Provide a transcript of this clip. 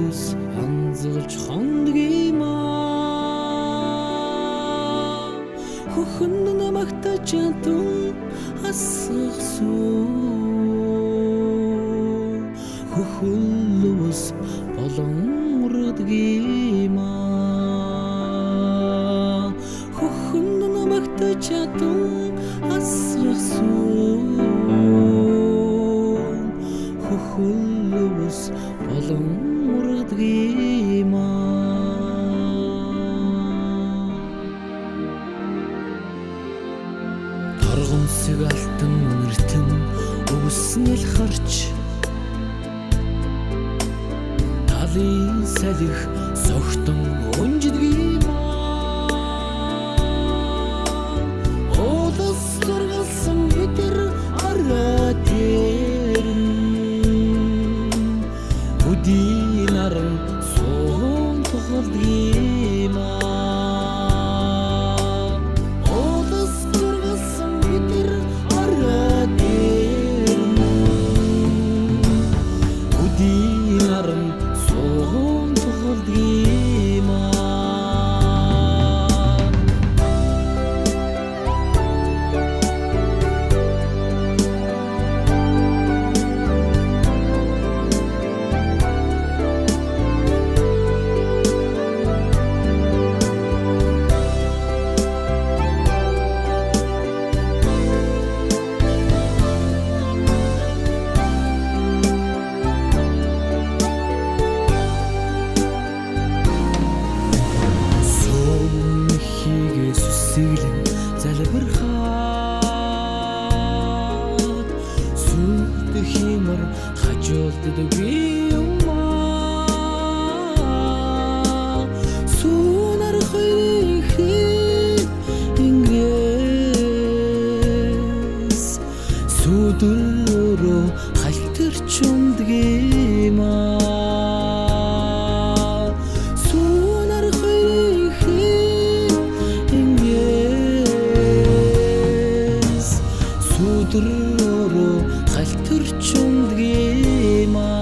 хүллүүс анзалж хондгиймаа хөхөн намагтаж ядун асгасуу хөхүллүүс болон урдгиймаа хөхөн намагтаж ядун асгасуу хөхүллүүс болон урдгиймаа торгонсог алтан үнэртэн өвснөл харж талын салхи согтон унжидгиймаа одос зургалсан битэр араа дээрэн үдийн наран суун тухалдгиймаа одос зургалсан битэр араа дээрэн үдийн наран суун тухалдгиймаа Сүсгэлэн залбирхаад сүрд химэр хажуулдаггүй юмаа сунар хөрхи ингээс сүдөрөө халтэрч ундгиймаа сунар хөрхи сүдөрөө халтэрч ундгиймаа